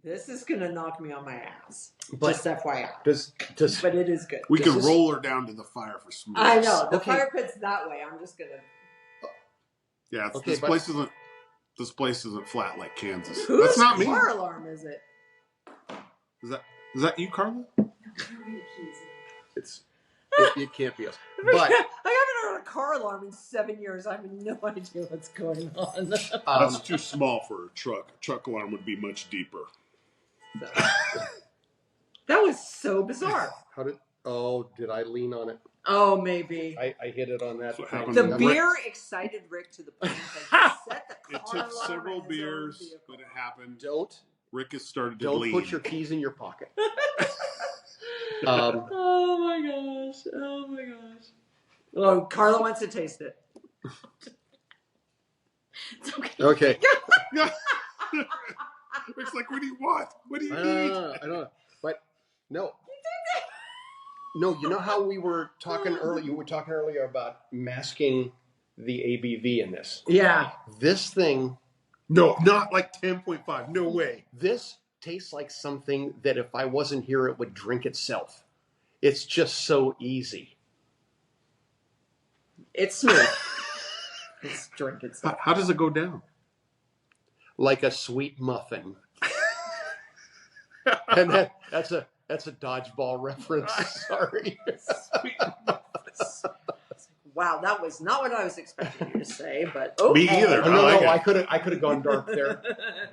This is gonna knock me on my ass. But- Just FYI. But it is good. We can this is- roll her down to the fire for s'mores. I know the Okay. fire pit's that way. I'm just gonna. Yeah, Okay, this place isn't flat like Kansas. Whose That's not me. car alarm is it? Is that you, Carla? it can't be us. But I haven't heard a car alarm in 7 years. I have no idea what's going on. That's too small for a truck. A truck alarm would be much deeper. That was so bizarre. did I lean on it? Oh, maybe. I hit it on that. That's what happened. The Rick- beer excited Rick to the point that he set the It car took alarm several in his own beers, vehicle. but it happened. Don't Rick has started to bleed. put your keys in your pocket. Oh my gosh. Oh my gosh. Oh, Carla wants to taste it. It's okay. Okay. Rick's like, what do you want? What do you I need? don't know. But no. No, you know how we were talking earlier? You were talking earlier about masking the ABV in this. Yeah. This thing. No, not like 10.5. No way. This tastes like something that if I wasn't here, it would drink itself. It's just so easy. It's smooth. It's drink itself. How does it go down? Like a sweet muffin. And that's a dodgeball reference. Sorry. Wow, that was not what I was expecting you to say, but okay. Me either. No, like I could have gone dark there,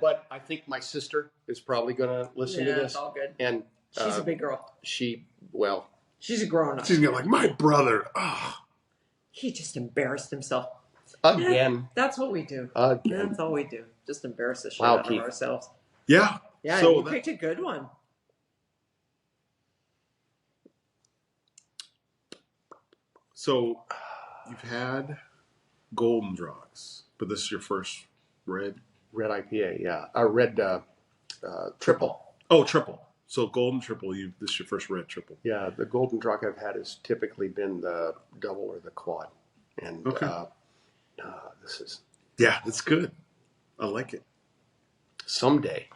but I think my sister is probably going to listen to this. It's all good. And she's a big girl. She's a grown up. She's gonna like my brother. Oh. He just embarrassed himself again. Yeah, that's what we do. Again. That's all we do. Just embarrass the shit Wow, out Keith. of ourselves. Yeah. Yeah, so you picked a good one. So you've had Golden Draaks, but this is your first red IPA. Yeah, a red triple. Oh, triple. So Golden Triple. This is your first red triple. Yeah, the Golden Draak I've had has typically been the double or the quad, and this is it's good. I like it. Someday,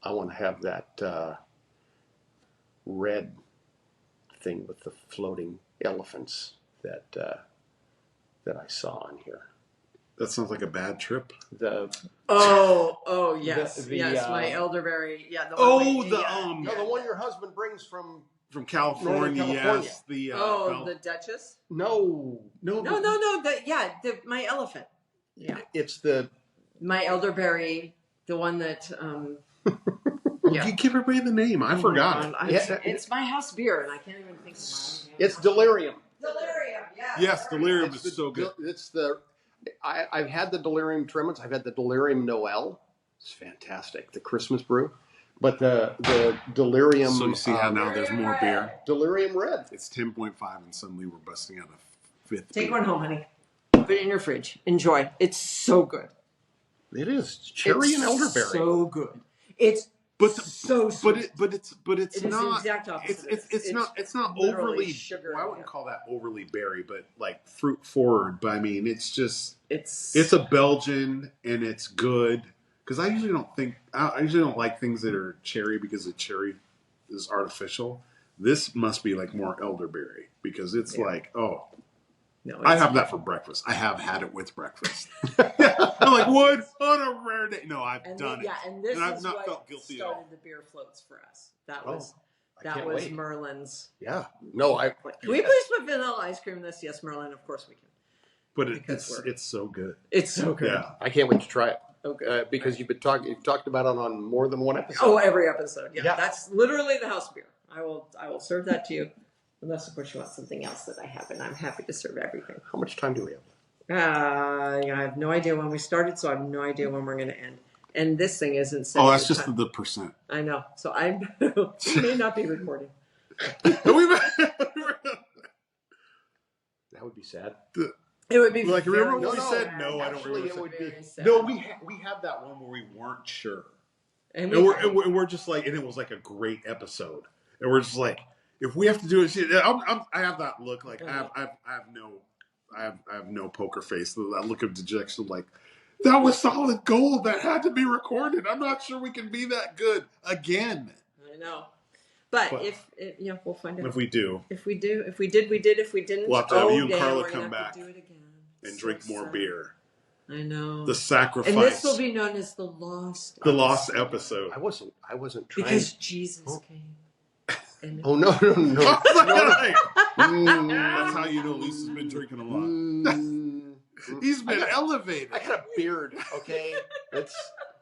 I want to have that red thing with the floating elephants that I saw on here. That sounds like a bad trip. Yes, yes, my elderberry. Yeah. The one your husband brings from California. California. Yes. The Duchess. No. My elephant. Yeah. It's my elderberry, the one that. You give everybody the name. I forgot it. It's my house beer, and I can't even think of mine. It's Delirium. Delirium, yeah. Yes, Delirium is so good. It's I've had the Delirium Tremens. I've had the Delirium Noel. It's fantastic. The Christmas brew. But the Delirium... So you see how now there's more beer? Delirium Red. It's 10.5 and suddenly we're busting out a fifth Take beer. one home, honey. Put it in your fridge. Enjoy. It's so good. It is. Cherry and elderberry. So good. It's so sweet. But it's not the exact opposite. It's not overly sugar. Well, I wouldn't call that overly berry, but like fruit forward. But I mean, it's a Belgian and it's good because I usually don't like things that are cherry because the cherry is artificial. This must be like more elderberry because it's like No, I have that for breakfast. I have had it with breakfast. I'm like, what? On a rare day. No, I've done it. Yeah, and this I've is not what felt guilty at all. started the beer floats for us. That was Merlin's. Yeah. No, Can we please put vanilla ice cream in this? Yes, Merlin, of course we can. But it's so good. It's so good. Yeah. I can't wait to try it. Okay. Because you've talked about it on more than one episode. Oh, every episode. Yeah. That's literally the house beer. I will serve that to you. Unless, of course, you want something else that I have, and I'm happy to serve everything. How much time do we have? I have no idea when we started, so I have no idea when we're going to end. And this thing isn't. Oh, that's just the percent. I know. So we may not be recording. That would be sad. It would be like. Remember when we sad. said no? I don't remember. It would be sad. No, we had that one where we weren't sure, and we're just like, and it was like a great episode, and we're just like. If we have to do it, I have that look like I have no poker face. That look of dejection, like that was solid gold that had to be recorded. I'm not sure we can be that good again. I know, but we'll find out if we do. If we did. If we didn't, we'll have to have you and Carla come back do it again. and drink more beer. I know the sacrifice, and this will be known as the lost episode. I wasn't trying because Jesus came. Oh no! That's how you know Lisa's been drinking a lot. He's been elevated. I got a beard. Okay,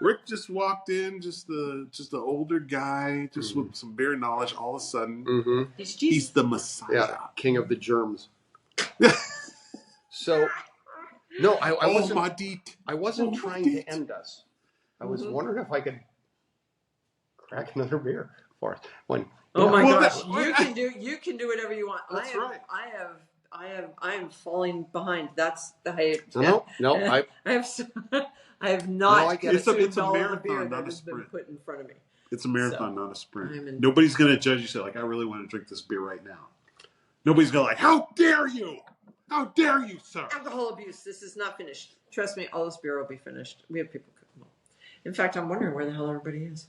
Rick just walked in, just the older guy, just with some beer knowledge. All of a sudden, he's the Messiah, king of the germs. So, no, I wasn't. Maudite. I wasn't trying to end us. I was wondering if I could crack another beer for us. Oh my gosh! You can do whatever you want. That's right. I am falling behind. That's No, I have not consumed it's a all of the marathon, beer not that a has been sprint. put in front of me. It's a marathon, not a sprint. in- Nobody's going to judge you. Say, like, I really want to drink this beer right now. Nobody's going to like, how dare you? How dare you, sir? Alcohol abuse. This is not finished. Trust me, all this beer will be finished. We have people cooking them. In fact, I'm wondering where the hell everybody is.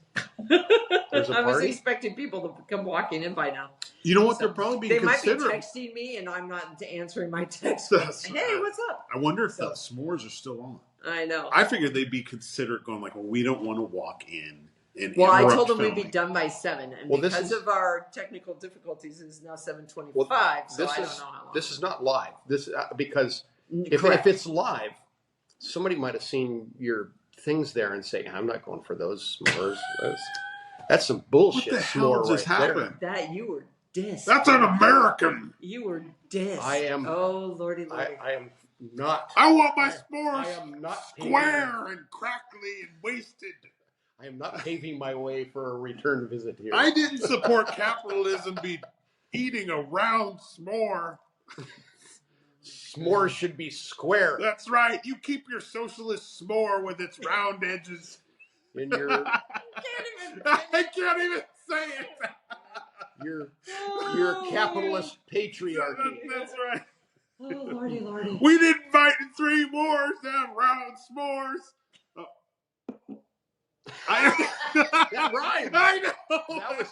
There's a I was party? expecting people to come walking in by now. You know what? They're probably being They might be considerate. texting me, and I'm not answering my text. That's- Hey, what's up? I wonder if the s'mores are still on. I know. I figured they'd be considerate going like, well, we don't want to walk in and Well, I interrupt told them filming. we'd be done by 7, and Well, because of our technical difficulties, it's now 7:25. Well, so I don't know how long. This is not live. This because Correct. if it's live, somebody might have seen your things there and say, "I'm not going for those s'mores." That's some bullshit. What the hell s'more just right there. happened? That you were dissed. That's un American. You were dissed. I am. Oh, lordy. I am not. I want my I s'mores am not square and crackly and wasted. I am not paving my way for a return visit here. I didn't support capitalism be eating a round s'more. S'mores should be square. That's right. You keep your socialist s'more with its round edges. In your I can't even say it. your capitalist patriarchy. That's right. Oh, lordy, lordy. We didn't invite 3 more to have round s'mores. That rhymed. I know. That was.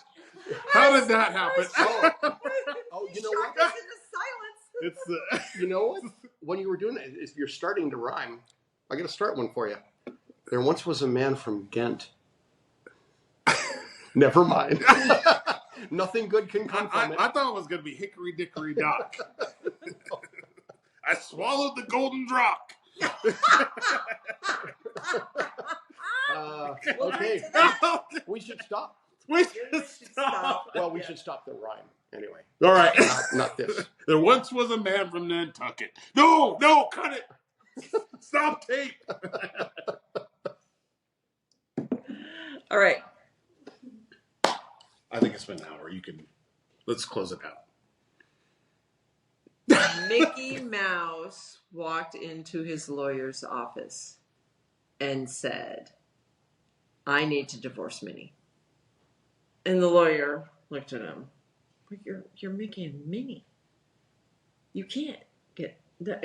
How did that happen? Oh, you know what? Shocked us into silence. It's the. You know what? When you were doing it, if you're starting to rhyme, I got to start one for you. There once was a man from Ghent. Never mind. Nothing good can come from it. I thought it was going to be Hickory Dickory Dock. I swallowed the Golden Draak. Okay, we should stop. We should stop. Well, we should stop the rhyme anyway. All right. Not this. There once was a man from Nantucket. No, cut it. Stop tape. All right. I think it's been an hour. Let's close it out. Mickey Mouse walked into his lawyer's office and said, I need to divorce Minnie. And the lawyer looked at him. You're Mickey and Minnie. You can't get that.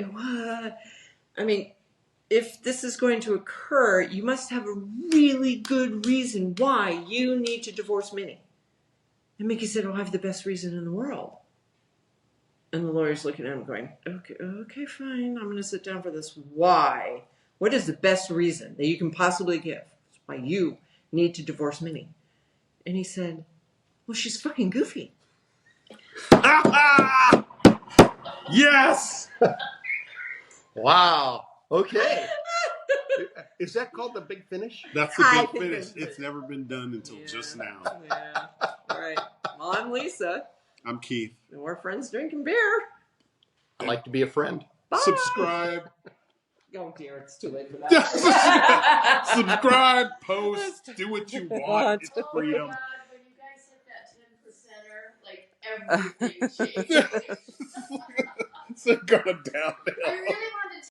I mean, if this is going to occur, you must have a really good reason why you need to divorce Minnie. And Mickey said, I have the best reason in the world. And the lawyer's looking at him going, okay, fine. I'm going to sit down for this. Why? What is the best reason that you can possibly give why you need to divorce Minnie? And he said, well, she's fucking goofy. Yes. Wow. Okay. Is that called the big finish? That's the I big think finish. that's It's never been done until just now. Yeah. All right. Well, I'm Lisa. I'm Keith. And we're friends drinking beer. I like to be a friend. Bye. Subscribe. Oh, dear. It's too late for that. Subscribe, post, do what you want. It's freedom. God, when you guys hit that 10%er, like everything changed. It's gone downhill. I really wanted to